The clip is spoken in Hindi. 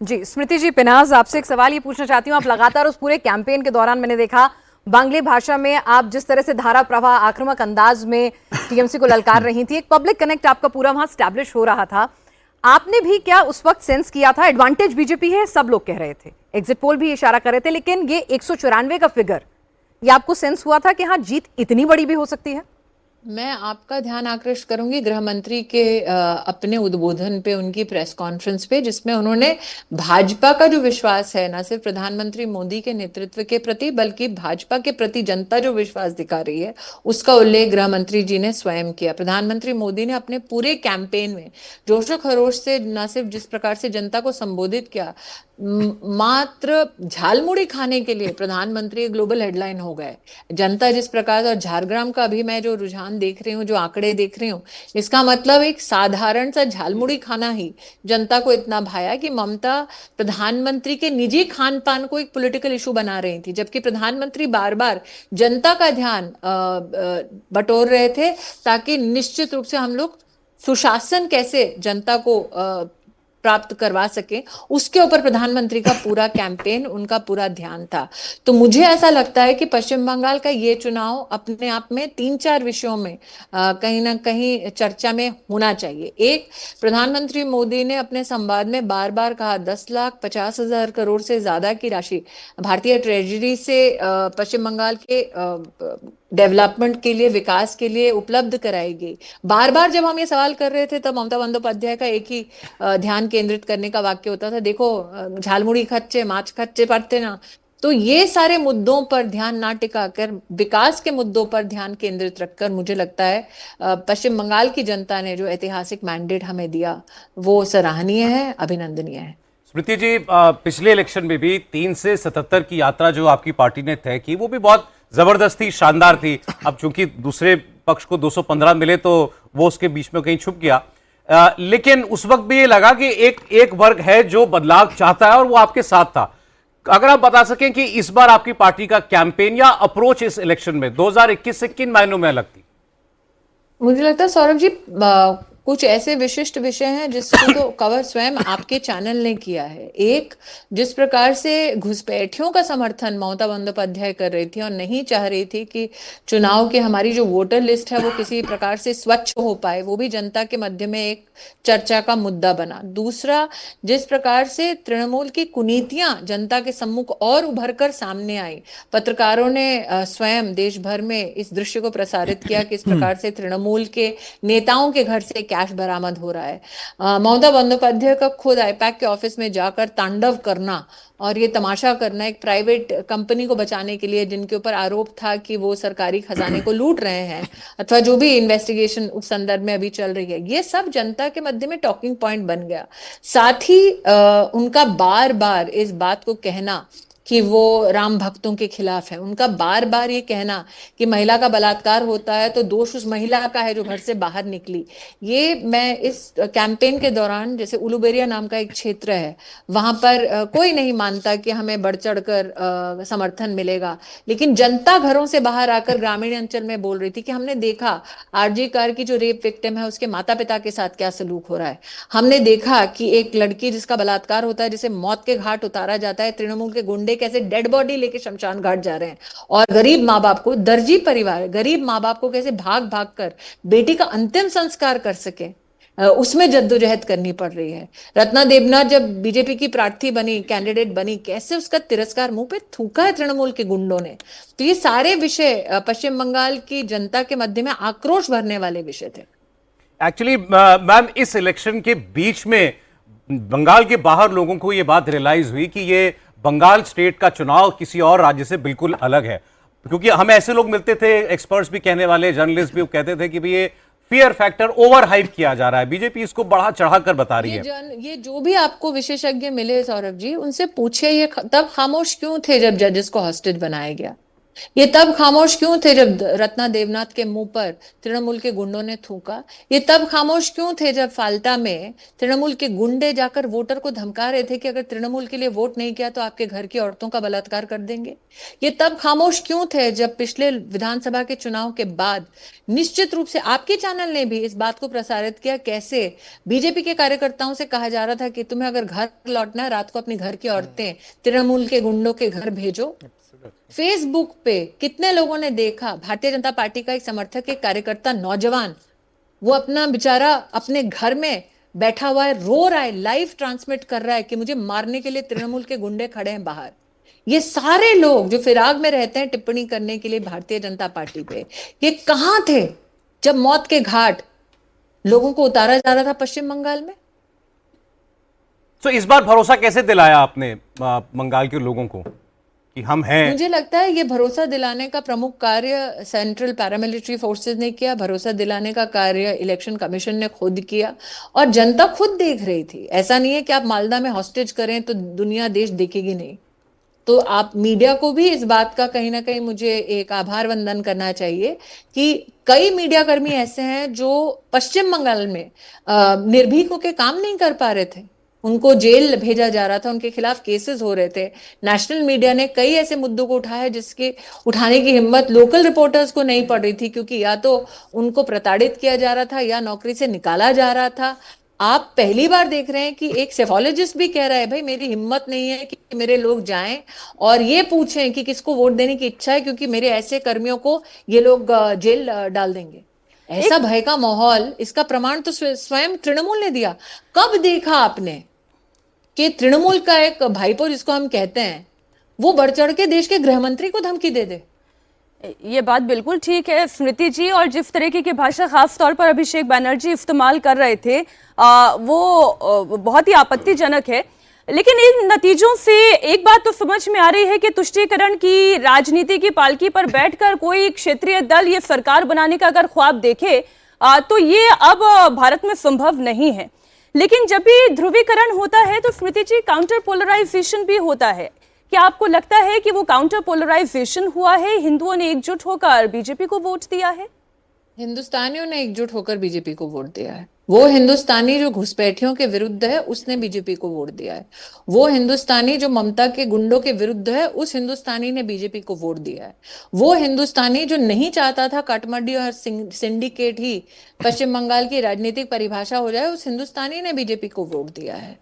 जी स्मृति जी, पिनाज आपसे एक सवाल ये पूछना चाहती हूँ। आप लगातार उस पूरे कैंपेन के दौरान मैंने देखा बांग्ली भाषा में आप जिस तरह से धारा प्रवाह आक्रामक अंदाज में टीएमसी को ललकार रही थी, एक पब्लिक कनेक्ट आपका पूरा वहां स्टैब्लिश हो रहा था। आपने भी क्या उस वक्त सेंस किया था एडवांटेज बीजेपी है, सब लोग कह रहे थे, एग्जिट पोल भी इशारा कर रहे थे, लेकिन ये 194 का फिगर, ये आपको सेंस हुआ था कि हाँ जीत इतनी बड़ी भी हो सकती है? मैं आपका ध्यान आकृष्ट करूंगी गृह मंत्री के अपने उद्बोधन पे, उनकी प्रेस कॉन्फ्रेंस पे, जिसमें उन्होंने भाजपा का जो विश्वास है, न सिर्फ प्रधानमंत्री मोदी के नेतृत्व के प्रति बल्कि भाजपा के प्रति जनता जो विश्वास दिखा रही है, उसका उल्लेख गृह मंत्री जी ने स्वयं किया। प्रधानमंत्री मोदी ने अपने पूरे कैंपेन में जोशो खरोश से न सिर्फ जिस प्रकार से जनता को संबोधित किया, मात्र झालमुड़ी खाने के लिए प्रधानमंत्री ग्लोबल हेडलाइन हो गए। जनता जिस प्रकार, और झारग्राम का अभी मैं जो रुझान देख रही हूँ, जो आंकड़े देख रही हूँ, इसका मतलब एक साधारण सा झालमुड़ी खाना ही जनता को इतना भाया कि ममता प्रधानमंत्री के निजी खान पान को एक पॉलिटिकल इशू बना रही थी, जबकि प्रधानमंत्री बार बार जनता का ध्यान बटोर रहे थे ताकि निश्चित रूप से हम लोग सुशासन कैसे जनता को प्राप्त करवा सके, उसके ऊपर प्रधानमंत्री का पूरा कैंपेन, उनका पूरा ध्यान था। तो मुझे ऐसा लगता है कि पश्चिम बंगाल का ये चुनाव अपने आप में 3-4 विषयों में कहीं ना कहीं चर्चा में होना चाहिए। एक, प्रधानमंत्री मोदी ने अपने संवाद में बार बार कहा 10,50,000 करोड़ से ज्यादा की राशि भारतीय ट्रेजरी से पश्चिम बंगाल के डेवलपमेंट के लिए, विकास के लिए उपलब्ध कराएगी। बार बार जब हम ये सवाल कर रहे थे तब ममता बंदोपाध्याय का एक ही ध्यान केंद्रित करने का वाक्य होता था, देखो झालमुड़ी खच्चे माछ खच्चे पड़ते ना। तो ये सारे मुद्दों पर ध्यान ना टिकाकर विकास के मुद्दों पर ध्यान केंद्रित रखकर मुझे लगता है पश्चिम बंगाल की जनता ने जो ऐतिहासिक मैंडेट हमें दिया वो सराहनीय है, अभिनंदनीय है। स्मृति जी, पिछले इलेक्शन में भी 3 से 77 की यात्रा जो आपकी पार्टी ने तय की वो भी बहुत जबरदस्त थी, शानदार थी। अब चूंकि दूसरे पक्ष को 215 मिले तो वो उसके बीच में कहीं छुप गया, लेकिन उस वक्त भी ये लगा कि एक वर्ग है जो बदलाव चाहता है और वो आपके साथ था। अगर आप बता सकें कि इस बार आपकी पार्टी का कैंपेन या अप्रोच इस इलेक्शन में 2021 से किन मायनों में अलग थी? मुझे लगता है सौरभ जी, कुछ ऐसे विशिष्ट विषय हैं जिसको तो कवर स्वयं आपके चैनल ने किया है। एक, जिस प्रकार से घुसपैठियों का समर्थन ममता बंदोपाध्याय कर रही थी और नहीं चाह रही थी कि चुनाव की हमारी जो वोटर लिस्ट है वो किसी प्रकार से स्वच्छ हो पाए, वो भी जनता के मध्य में एक चर्चा का मुद्दा बना। दूसरा, जिस प्रकार से तृणमूल की कुनीतियां जनता के सम्मुख और उभर कर सामने आई, पत्रकारों ने स्वयं देश भर में इस दृश्य को प्रसारित किया कि इस प्रकार से तृणमूल के नेताओं के घर से कैश बरामद हो रहा है। ममता बंदोपाध्याय का खुद आईपैक के ऑफिस में जाकर तांडव करना और ये तमाशा करना, एक प्राइवेट कंपनी को बचाने के लिए जिनके ऊपर आरोप था कि वो सरकारी खजाने को लूट रहे हैं, अथवा जो भी इन्वेस्टिगेशन उस संदर्भ में अभी चल रही है, ये सब जनता के मध्य में टॉकिंग पॉइंट बन गया। साथ ही उनका बार बार इस बात को कहना कि वो राम भक्तों के खिलाफ है, उनका बार बार ये कहना कि महिला का बलात्कार होता है तो दोष उस महिला का है जो घर से बाहर निकली। ये मैं इस कैंपेन के दौरान, जैसे उलुबेरिया नाम का एक क्षेत्र है, वहां पर कोई नहीं मानता कि हमें बढ़ चढ़कर समर्थन मिलेगा, लेकिन जनता घरों से बाहर आकर ग्रामीण अंचल में बोल रही थी कि हमने देखा आरजी कार की जो रेप विक्टिम है उसके माता पिता के साथ क्या सलूक हो रहा है, हमने देखा कि एक लड़की जिसका बलात्कार होता है, जिसे मौत के घाट उतारा जाता है, तृणमूल के गुंडे कैसे डेड बॉडी लेके शमशान घाट जा रहे हैं, और गरीब माँ बाप को, दर्जी परिवार गरीब माँ बाप को कैसे भाग भाग कर बेटी का अंतिम संस्कार कर सके, उसमें जद्दोजहद करनी पड़ रही है। रत्ना देवनाथ जब बीजेपी की प्रार्थी बनी, कैंडिडेट बनी, कैसे उसका तिरस्कार मुंह पे थूका है तृणमूल के गुंडों ने। तो ये सारे विषय पश्चिम बंगाल की जनता के मध्य में आक्रोश भरने वाले विषय थे। एक्चुअली मैम, इस इलेक्शन के बीच में बंगाल के बाहर लोगों को यह बात रियलाइज हुई कि ये बंगाल स्टेट का चुनाव किसी और राज्य से बिल्कुल अलग है, क्योंकि हमें ऐसे लोग मिलते थे, एक्सपर्ट्स भी कहने वाले, जर्नलिस्ट भी कहते थे कि भाई ये फियर फैक्टर ओवर हाइप किया जा रहा है, बीजेपी इसको बढ़ा चढ़ाकर बता रही है। ये जो भी आपको विशेषज्ञ मिले सौरभ जी, उनसे पूछिए ये तब खामोश क्यों थे जब जजेस को हॉस्टेज बनाया गया। ये तब खामोश क्यों थे जब रत्ना देवनाथ के मुंह पर तृणमूल के गुंडों ने थूका? ये तब खामोश क्यों थे जब फाल्टा में तृणमूल के गुंडे जाकर वोटर को धमका रहे थे कि अगर तृणमूल के लिए वोट नहीं किया तो आपके घर की औरतों का बलात्कार कर देंगे? ये तब खामोश क्यों थे जब पिछले विधानसभा के चुनाव के बाद निश्चित रूप से आपके चैनल ने भी इस बात को प्रसारित किया, कैसे बीजेपी के कार्यकर्ताओं से कहा जा रहा था कि तुम्हें अगर घर लौटना है रात को अपनी घर की औरतें तृणमूल के गुंडों के घर भेजो। फेसबुक पे कितने लोगों ने देखा, भारतीय जनता पार्टी का एक समर्थक, एक कार्यकर्ता, नौजवान, वो अपना बेचारा अपने घर में बैठा हुआ है, रो रहा है, लाइव ट्रांसमिट कर रहा है कि मुझे मारने के लिए तृणमूल के गुंडे खड़े हैं बाहर। ये सारे लोग जो फिराक में रहते हैं टिप्पणी करने के लिए भारतीय जनता पार्टी पे, ये कहां थे जब मौत के घाट लोगों को उतारा जा रहा था पश्चिम बंगाल में? तो इस बार भरोसा कैसे दिलाया आपने बंगाल के लोगों को कि हम हैं? मुझे लगता है ये भरोसा दिलाने का प्रमुख कार्य सेंट्रल पैरामिलिट्री फोर्सेस ने किया, भरोसा दिलाने का कार्य इलेक्शन कमीशन ने खुद किया, और जनता खुद देख रही थी। ऐसा नहीं है कि आप मालदा में हॉस्टेज करें तो दुनिया देश देखेगी नहीं। तो आप मीडिया को भी इस बात का कहीं ना कहीं मुझे एक आभार वंदन करना चाहिए कि कई मीडिया कर्मी ऐसे हैं जो पश्चिम बंगाल में निर्भीक होकर काम नहीं कर पा रहे थे, उनको जेल भेजा जा रहा था, उनके खिलाफ केसेस हो रहे थे। नेशनल मीडिया ने कई ऐसे मुद्दों को उठाया जिसके उठाने की हिम्मत लोकल रिपोर्टर्स को नहीं पड़ रही थी, क्योंकि या तो उनको प्रताड़ित किया जा रहा था या नौकरी से निकाला जा रहा था। आप पहली बार देख रहे हैं कि एक सेफोलॉजिस्ट भी कह रहा है, भाई मेरी हिम्मत नहीं है कि मेरे लोग जाएं और ये पूछें कि किसको वोट देने की इच्छा है, क्योंकि मेरे ऐसे कर्मियों को ये लोग जेल डाल देंगे। ऐसा भय का माहौल, इसका प्रमाण तो स्वयं तृणमूल ने दिया। कब देखा आपने कि तृणमूल का एक भाईपो जिसको हम कहते हैं वो बढ़ चढ़ के देश के गृह मंत्री को धमकी दे दे? ये बात बिल्कुल ठीक है स्मृति जी, और जिस तरीके की भाषा खास तौर पर अभिषेक बैनर्जी इस्तेमाल कर रहे थे वो बहुत ही आपत्तिजनक है। लेकिन इन नतीजों से एक बात तो समझ में आ रही है कि तुष्टीकरण की राजनीति की पालकी पर बैठकर कोई क्षेत्रीय दल ये सरकार बनाने का अगर ख्वाब देखे तो ये अब भारत में संभव नहीं है। लेकिन जब भी ध्रुवीकरण होता है तो स्मृति जी काउंटर पोलराइजेशन भी होता है। क्या आपको लगता है कि वो काउंटर पोलराइजेशन हुआ है, हिंदुओं ने एकजुट होकर बीजेपी को वोट दिया है? हिंदुस्तानियों ने एकजुट होकर बीजेपी को वोट दिया है। वो हिंदुस्तानी जो घुसपैठियों के विरुद्ध है उसने बीजेपी को वोट दिया है। वो हिंदुस्तानी जो ममता के गुंडों के विरुद्ध है उस हिंदुस्तानी ने बीजेपी को वोट दिया है। वो हिंदुस्तानी जो नहीं चाहता था काटमांडी और सिंडिकेट ही पश्चिम बंगाल की राजनीतिक परिभाषा हो जाए, उस हिंदुस्तानी ने बीजेपी को वोट दिया है।